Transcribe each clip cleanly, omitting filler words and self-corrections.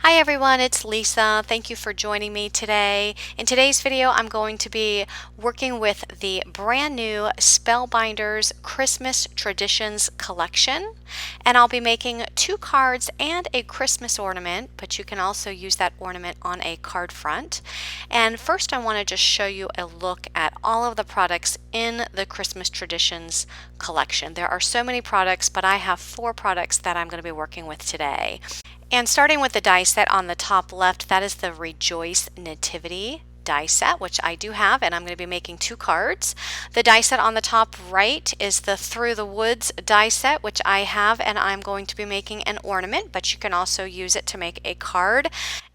Hi everyone, it's Lisa. Thank you for joining me today. In today's video, I'm going to be working with the brand new Spellbinders Christmas Traditions collection. And I'll be making 2 cards and a Christmas ornament, but you can also use that ornament on a card front. And first I want to just show you a look at all of the products in the Christmas Traditions collection. There are so many products, but I have 4 products that I'm going to be working with today. And starting with the die set on the top left, that is the Rejoice Nativity die set, which I do have, and I'm going to be making 2 cards. The die set on the top right is the Through the Woods die set, which I have, and I'm going to be making an ornament, but you can also use it to make a card.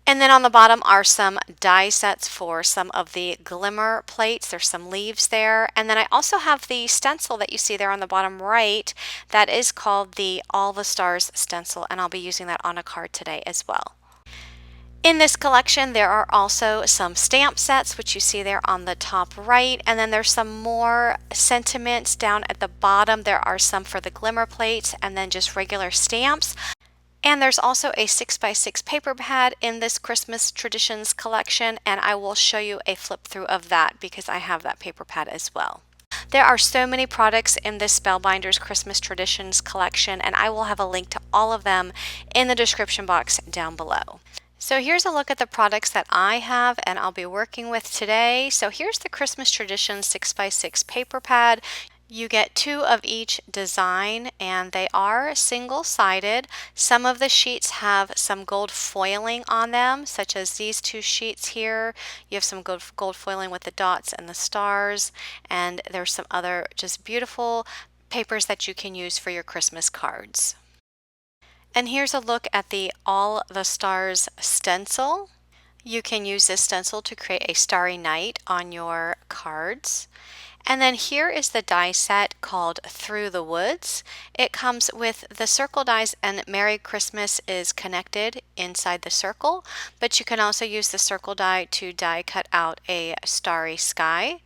And then on the bottom are some die sets for some of the glimmer plates. There's some leaves there. And then I also have the stencil that you see there on the bottom right. That is called the All the Stars stencil, and I'll be using that on a card today as well. In this collection, there are also some stamp sets, which you see there on the top right, and then there's some more sentiments down at the bottom. There are some for the glimmer plates and then just regular stamps. And there's also a 6x6 paper pad in this Christmas Traditions collection, and I will show you a flip through of that because I have that paper pad as well. There are so many products in this Spellbinders Christmas Traditions collection, and I will have a link to all of them in the description box down below. So here's a look at the products that I have and I'll be working with today. So here's the Christmas Traditions 6x6 paper pad. You get 2 of each design and they are single-sided. Some of the sheets have some gold foiling on them, such as these 2 sheets here. You have some gold foiling with the dots and the stars, and there's some other just beautiful papers that you can use for your Christmas cards. And here's a look at the All the Stars stencil. You can use this stencil to create a starry night on your cards. And then here is the die set called Through the Woods. It comes with the circle dies, and Merry Christmas is connected inside the circle, but you can also use the circle die to die cut out a starry sky.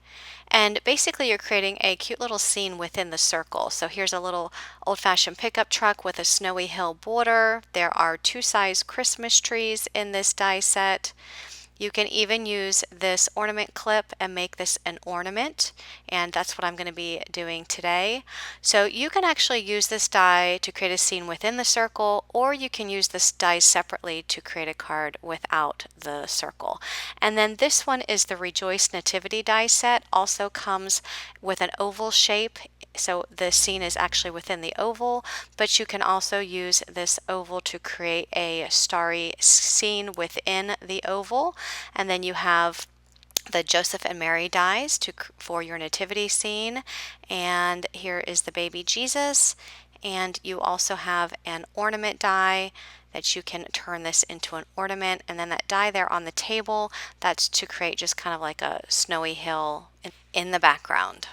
And basically you're creating a cute little scene within the circle. So here's a little old-fashioned pickup truck with a snowy hill border. There are 2 size Christmas trees in this die set. You can even use this ornament clip and make this an ornament, and that's what I'm going to be doing today. So you can actually use this die to create a scene within the circle, or you can use this die separately to create a card without the circle. And then this one is the Rejoice Nativity die set, also comes with an oval shape. So the scene is actually within the oval, but you can also use this oval to create a starry scene within the oval. And then you have the Joseph and Mary dies for your nativity scene. And here is the baby Jesus. And you also have an ornament die that you can turn this into an ornament. And then that die there on the table, that's to create just kind of like a snowy hill in the background.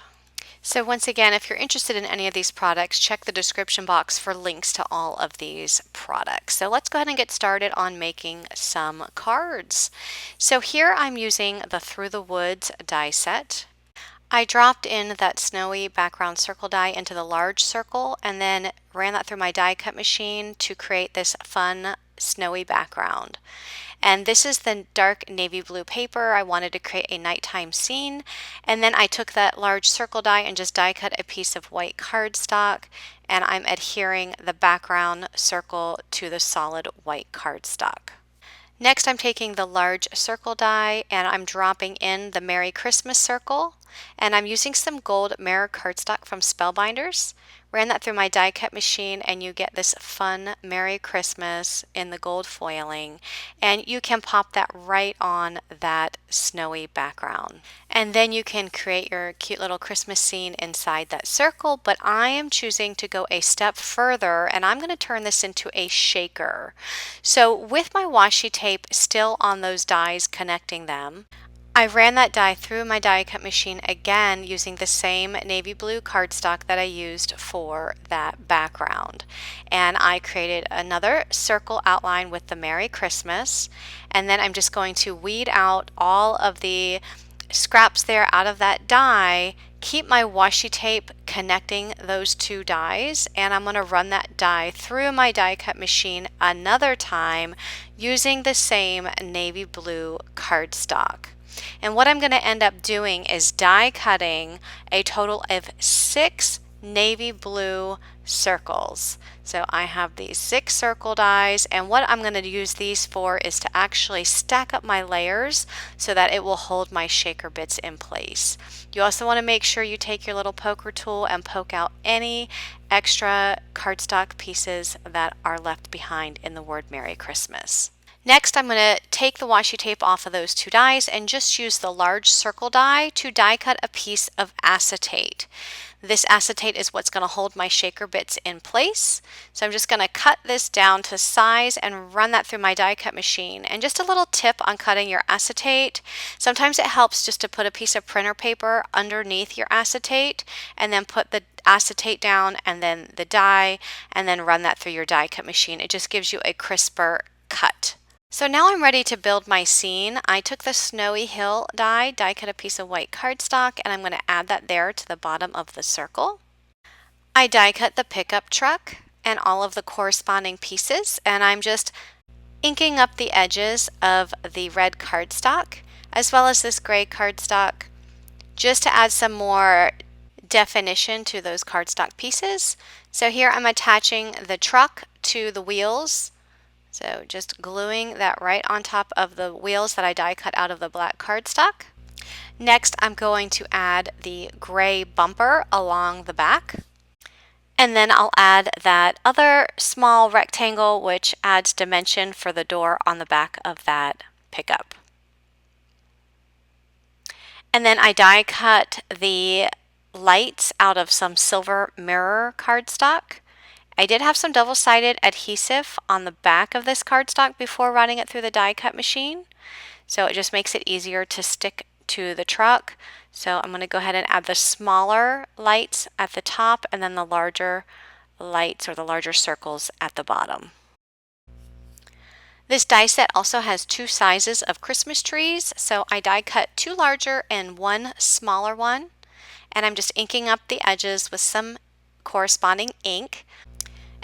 So once again, if you're interested in any of these products, check the description box for links to all of these products. So let's go ahead and get started on making some cards. So here I'm using the Through the Woods die set. I dropped in that snowy background circle die into the large circle and then ran that through my die cut machine to create this fun snowy background. And this is the dark navy blue paper. I wanted to create a nighttime scene. And then I took that large circle die and just die cut a piece of white cardstock. And I'm adhering the background circle to the solid white cardstock. Next, I'm taking the large circle die and I'm dropping in the Merry Christmas circle. And I'm using some gold mirror cardstock from Spellbinders. Ran that through my die cut machine and you get this fun Merry Christmas in the gold foiling, and you can pop that right on that snowy background. And then you can create your cute little Christmas scene inside that circle, but I am choosing to go a step further and I'm going to turn this into a shaker. So with my washi tape still on those dies connecting them, I ran that die through my die cut machine again using the same navy blue cardstock that I used for that background. And I created another circle outline with the Merry Christmas. And then I'm just going to weed out all of the scraps there out of that die, keep my washi tape connecting those two dies, and I'm going to run that die through my die cut machine another time using the same navy blue cardstock. And what I'm going to end up doing is die cutting a total of 6 navy blue circles. So I have these 6 circle dies, and what I'm going to use these for is to actually stack up my layers so that it will hold my shaker bits in place. You also want to make sure you take your little poker tool and poke out any extra cardstock pieces that are left behind in the word Merry Christmas. Next, I'm going to take the washi tape off of those two dies and just use the large circle die to die cut a piece of acetate. This acetate is what's going to hold my shaker bits in place. So I'm just going to cut this down to size and run that through my die cut machine. And just a little tip on cutting your acetate. Sometimes it helps just to put a piece of printer paper underneath your acetate and then put the acetate down and then the die and then run that through your die cut machine. It just gives you a crisper cut. So now I'm ready to build my scene. I took the Snowy Hill die cut a piece of white cardstock, and I'm going to add that there to the bottom of the circle. I die cut the pickup truck and all of the corresponding pieces, and I'm just inking up the edges of the red cardstock as well as this gray cardstock just to add some more definition to those cardstock pieces. So here I'm attaching the truck to the wheels. So just gluing that right on top of the wheels that I die cut out of the black cardstock. Next, I'm going to add the gray bumper along the back. And then I'll add that other small rectangle which adds dimension for the door on the back of that pickup. And then I die cut the lights out of some silver mirror cardstock. I did have some double-sided adhesive on the back of this cardstock before running it through the die cut machine. So it just makes it easier to stick to the truck. So I'm going to go ahead and add the smaller lights at the top and then the larger lights or the larger circles at the bottom. This die set also has 2 sizes of Christmas trees. So I die cut 2 larger and 1 smaller one. And I'm just inking up the edges with some corresponding ink.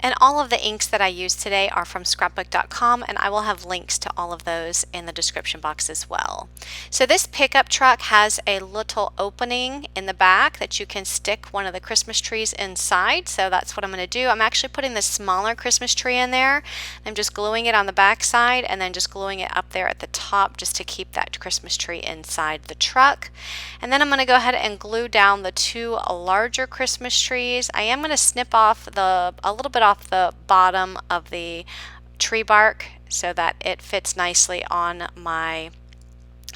And all of the inks that I use today are from scrapbook.com, and I will have links to all of those in the description box as well. So this pickup truck has a little opening in the back that you can stick one of the Christmas trees inside. So that's what I'm going to do. I'm actually putting this smaller Christmas tree in there. I'm just gluing it on the back side and then just gluing it up there at the top just to keep that Christmas tree inside the truck. And then I'm going to go ahead and glue down the 2 larger Christmas trees. I am going to snip off a little bit off the bottom of the tree bark so that it fits nicely on my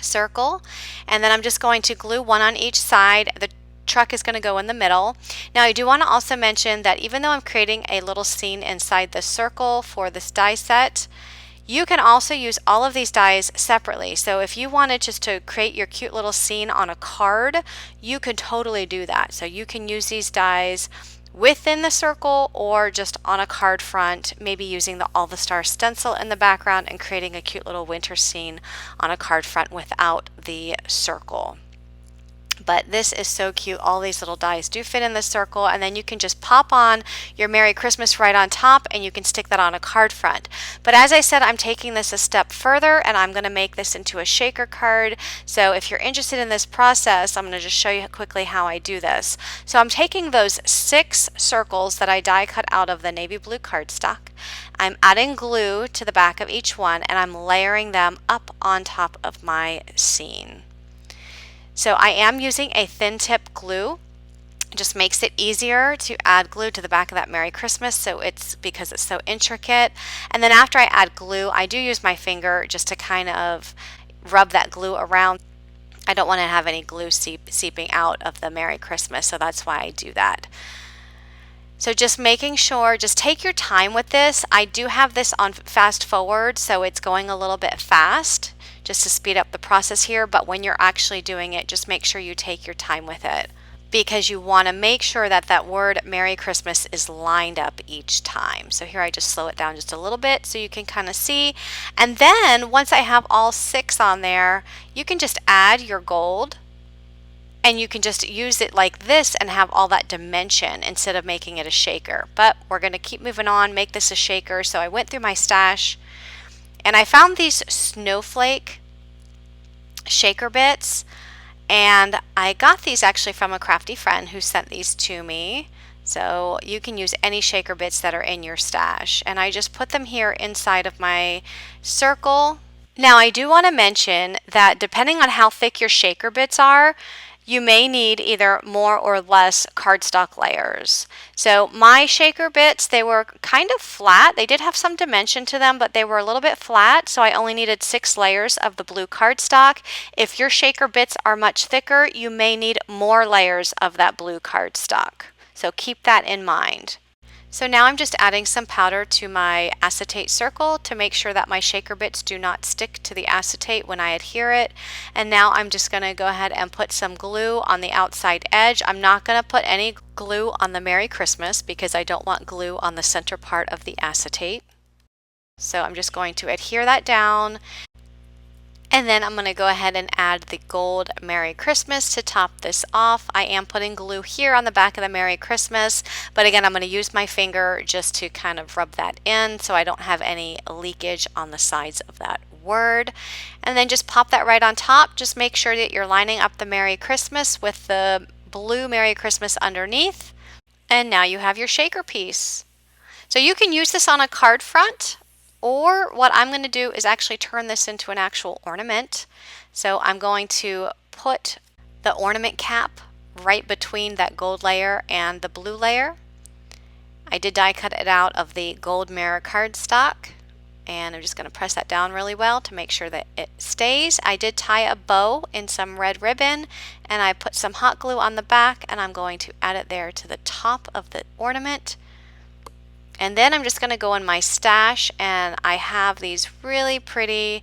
circle, and then I'm just going to glue one on each side. The truck is going to go in the middle. Now I do want to also mention that even though I'm creating a little scene inside the circle for this die set, you can also use all of these dies separately. So if you wanted just to create your cute little scene on a card, you could totally do that. So you can use these dies within the circle or just on a card front, maybe using the All the Stars stencil in the background and creating a cute little winter scene on a card front without the circle. But this is so cute. All these little dies do fit in the circle, and then you can just pop on your Merry Christmas right on top and you can stick that on a card front. But as I said, I'm taking this a step further and I'm going to make this into a shaker card. So if you're interested in this process, I'm going to just show you quickly how I do this. So I'm taking those 6 circles that I die cut out of the navy blue cardstock. I'm adding glue to the back of each one and I'm layering them up on top of my scene. So I am using a thin tip glue. It just makes it easier to add glue to the back of that Merry Christmas, because it's so intricate. And then after I add glue, I do use my finger just to kind of rub that glue around. I don't want to have any glue seeping out of the Merry Christmas, so that's why I do that. So just making sure, just take your time with this. I do have this on fast forward, so it's going a little bit fast just to speed up the process here, but when you're actually doing it, just make sure you take your time with it because you want to make sure that that word Merry Christmas is lined up each time. So here I just slow it down just a little bit so you can kind of see. And then once I have all 6 on there, you can just add your gold And you can just use it like this and have all that dimension instead of making it a shaker. But we're going to keep moving on, make this a shaker. So I went through my stash and I found these Snowflake shaker bits. And I got these actually from a crafty friend who sent these to me. So you can use any shaker bits that are in your stash. And I just put them here inside of my circle. Now I do want to mention that depending on how thick your shaker bits are, you may need either more or less cardstock layers. So my shaker bits, they were kind of flat. They did have some dimension to them, but they were a little bit flat, so I only needed 6 layers of the blue cardstock. If your shaker bits are much thicker, you may need more layers of that blue cardstock. So keep that in mind. So now I'm just adding some powder to my acetate circle to make sure that my shaker bits do not stick to the acetate when I adhere it. And now I'm just going to go ahead and put some glue on the outside edge. I'm not going to put any glue on the Merry Christmas because I don't want glue on the center part of the acetate. So I'm just going to adhere that down. And then I'm going to go ahead and add the gold Merry Christmas to top this off. I am putting glue here on the back of the Merry Christmas, but again, I'm going to use my finger just to kind of rub that in so I don't have any leakage on the sides of that word. And then just pop that right on top. Just make sure that you're lining up the Merry Christmas with the blue Merry Christmas underneath. And now you have your shaker piece. So you can use this on a card front. Or what I'm going to do is actually turn this into an actual ornament. So I'm going to put the ornament cap right between that gold layer and the blue layer. I did die cut it out of the gold mirror cardstock, and I'm just going to press that down really well to make sure that it stays. I did tie a bow in some red ribbon, and I put some hot glue on the back, and I'm going to add it there to the top of the ornament. And then I'm just going to go in my stash, and I have these really pretty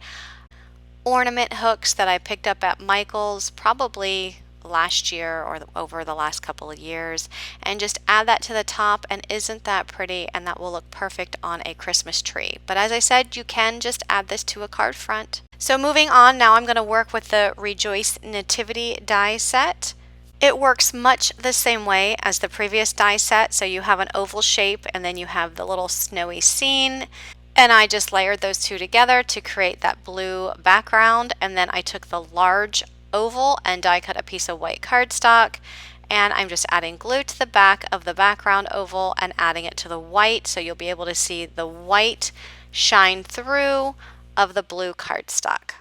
ornament hooks that I picked up at Michael's probably last year or over the last couple of years, and just add that to the top. And isn't that pretty? And that will look perfect on a Christmas tree. But as I said, you can just add this to a card front. So moving on, now I'm going to work with the Rejoice Nativity Die Set. It works much the same way as the previous die set, so you have an oval shape and then you have the little snowy scene, and I just layered those two together to create that blue background. And then I took the large oval and die cut a piece of white cardstock, and I'm just adding glue to the back of the background oval and adding it to the white, so you'll be able to see the white shine through of the blue cardstock.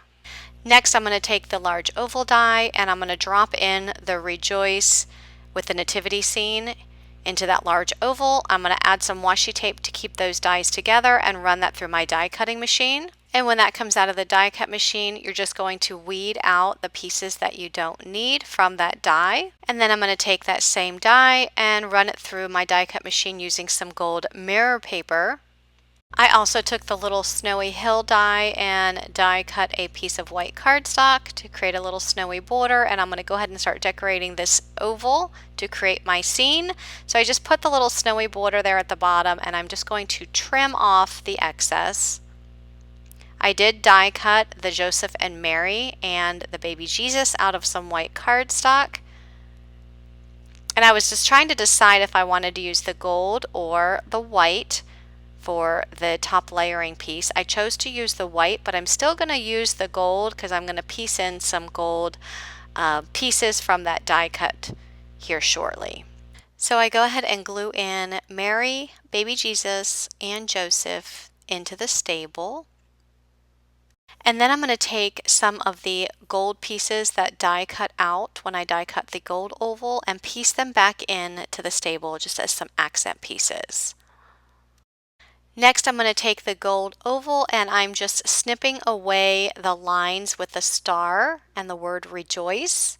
Next, I'm going to take the large oval die and I'm going to drop in the Rejoice with the nativity scene into that large oval. I'm going to add some washi tape to keep those dies together and run that through my die cutting machine. And when that comes out of the die cut machine, you're just going to weed out the pieces that you don't need from that die. And then I'm going to take that same die and run it through my die cut machine using some gold mirror paper. I also took the little snowy hill die and die cut a piece of white cardstock to create a little snowy border, and I'm going to go ahead and start decorating this oval to create my scene. So I just put the little snowy border there at the bottom, and I'm just going to trim off the excess. I did die cut the Joseph and Mary and the baby Jesus out of some white cardstock. And I was just trying to decide if I wanted to use the gold or the white for the top layering piece. I chose to use the white, but I'm still going to use the gold because I'm going to piece in some gold pieces from that die cut here shortly. So I go ahead and glue in Mary, baby Jesus, and Joseph into the stable. And then I'm going to take some of the gold pieces that die cut out when I die cut the gold oval and piece them back in to the stable just as some accent pieces. Next, I'm going to take the gold oval and I'm just snipping away the lines with the star and the word rejoice.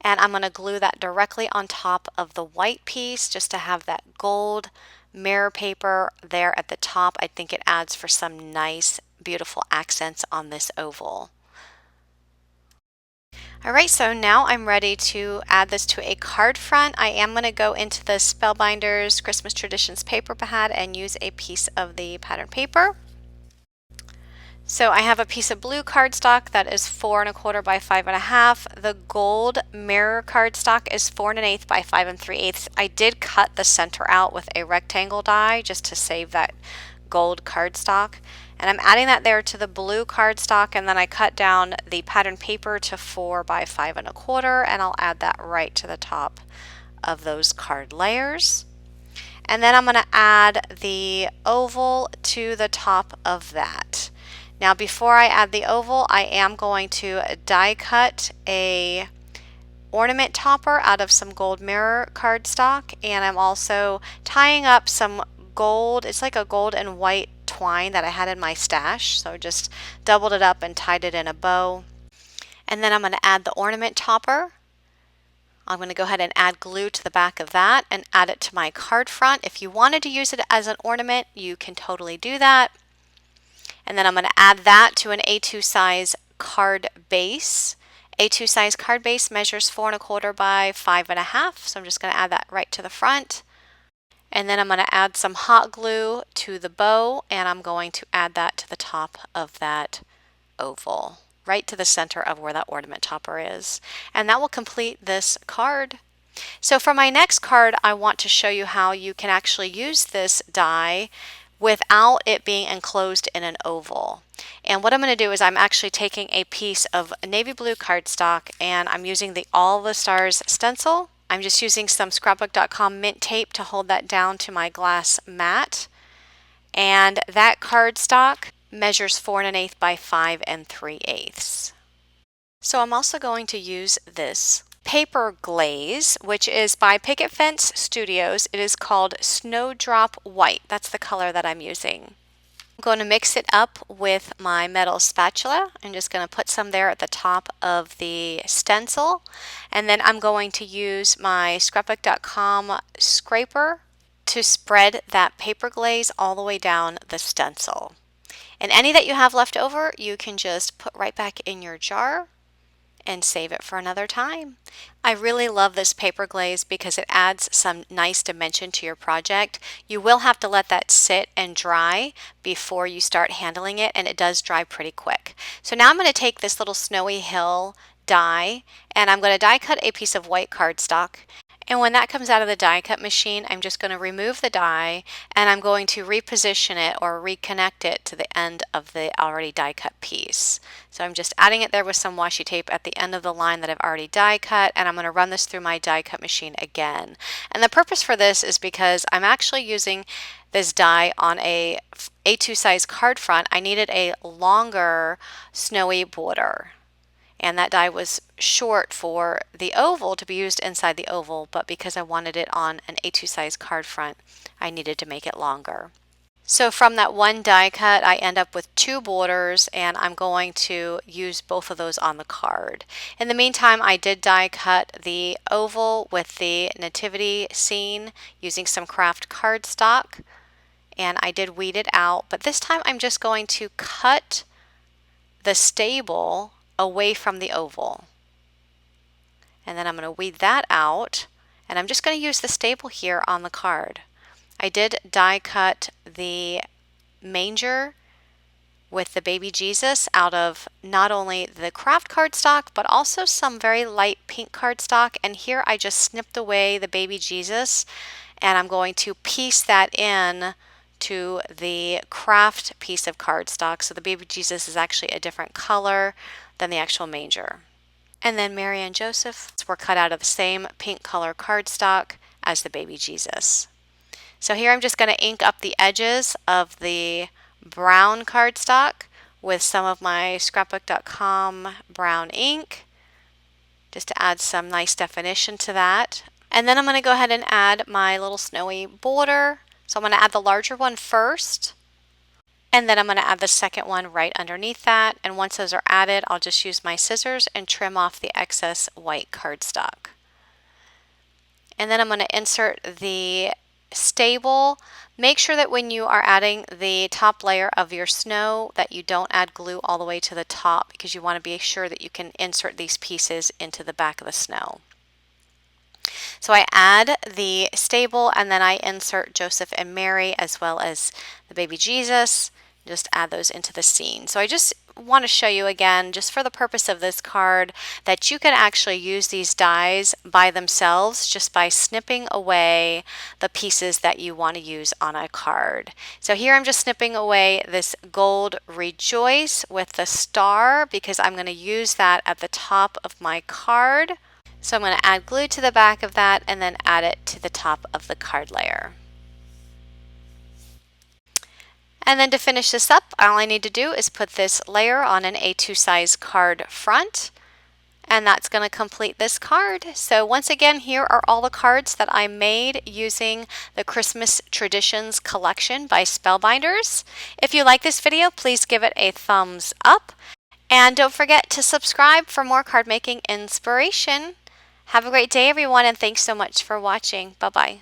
And I'm going to glue that directly on top of the white piece just to have that gold mirror paper there at the top. I think it adds for some nice, beautiful accents on this oval. Alright, so now I'm ready to add this to a card front. I am going to go into the Spellbinders Christmas Traditions paper pad and use a piece of the pattern paper. So I have a piece of blue cardstock that is 4 1/4 by 5 1/2. The gold mirror cardstock is 4 1/8 by 5 3/8. I did cut the center out with a rectangle die just to save that gold cardstock. And I'm adding that there to the blue cardstock, and then I cut down the pattern paper to 4 by 5 1/4, and I'll add that right to the top of those card layers. And then I'm going to add the oval to the top of that. Now before I add the oval, I am going to die cut a ornament topper out of some gold mirror cardstock, and I'm also tying up some gold, it's like a gold and white twine that I had in my stash, so just doubled it up and tied it in a bow. And then I'm going to add the ornament topper. I'm going to go ahead and add glue to the back of that and add it to my card front. If you wanted to use it as an ornament, you can totally do that. And then I'm going to add that to an A2 size card base. A2 size card base measures 4 1/4 by 5 1/2, so I'm just going to add that right to the front. And then I'm going to add some hot glue to the bow, and I'm going to add that to the top of that oval, right to the center of where that ornament topper is. And that will complete this card. So for my next card, I want to show you how you can actually use this die without it being enclosed in an oval. And what I'm going to do is I'm actually taking a piece of navy blue cardstock, and I'm using the All the Stars stencil. I'm just using some scrapbook.com mint tape to hold that down to my glass mat. And that cardstock measures 4 1/8 by 5 3/8. So I'm also going to use this paper glaze, which is by Picket Fence Studios. It is called Snowdrop White. That's the color that I'm using. I'm going to mix it up with my metal spatula. I'm just going to put some there at the top of the stencil, and then I'm going to use my scrapbook.com scraper to spread that paper glaze all the way down the stencil. And any that you have left over, you can just put right back in your jar and save it for another time. I really love this paper glaze because it adds some nice dimension to your project. You will have to let that sit and dry before you start handling it, and it does dry pretty quick. So now I'm going to take this little snowy hill die, and I'm going to die cut a piece of white cardstock. And when that comes out of the die cut machine, I'm just going to remove the die, and I'm going to reposition it or reconnect it to the end of the already die cut piece. So I'm just adding it there with some washi tape at the end of the line that I've already die cut, and I'm going to run this through my die cut machine again. And the purpose for this is because I'm actually using this die on a A2 size card front. I needed a longer snowy border, and that die was short for the oval to be used inside the oval, but because I wanted it on an A2 size card front, I needed to make it longer. So from that one die cut, I end up with 2 borders, and I'm going to use both of those on the card. In the meantime, I did die cut the oval with the nativity scene using some craft cardstock, and I did weed it out, but this time I'm just going to cut the stable away from the oval. And then I'm going to weed that out, and I'm just going to use the stable here on the card. I did die cut the manger with the baby Jesus out of not only the craft cardstock but also some very light pink cardstock, and here I just snipped away the baby Jesus, and I'm going to piece that in to the craft piece of cardstock. So the baby Jesus is actually a different color than the actual manger. And then Mary and Joseph were cut out of the same pink color cardstock as the baby Jesus. So here I'm just going to ink up the edges of the brown cardstock with some of my scrapbook.com brown ink, just to add some nice definition to that. And then I'm going to go ahead and add my little snowy border. So I'm going to add the larger one first, and then I'm going to add the second one right underneath that. And once those are added, I'll just use my scissors and trim off the excess white cardstock. And then I'm going to insert the stable. Make sure that when you are adding the top layer of your snow that you don't add glue all the way to the top, because you want to be sure that you can insert these pieces into the back of the snow. So I add the stable, and then I insert Joseph and Mary as well as the baby Jesus just add those into the scene. So I just want to show you again, just for the purpose of this card, that you can actually use these dies by themselves just by snipping away the pieces that you want to use on a card. So here I'm just snipping away this gold rejoice with the star because I'm going to use that at the top of my card. So I'm going to add glue to the back of that and then add it to the top of the card layer. And then to finish this up, all I need to do is put this layer on an A2 size card front, and that's going to complete this card. So once again, here are all the cards that I made using the Christmas Traditions collection by Spellbinders. If you like this video, please give it a thumbs up. And don't forget to subscribe for more card making inspiration. Have a great day, everyone, and thanks so much for watching. Bye-bye.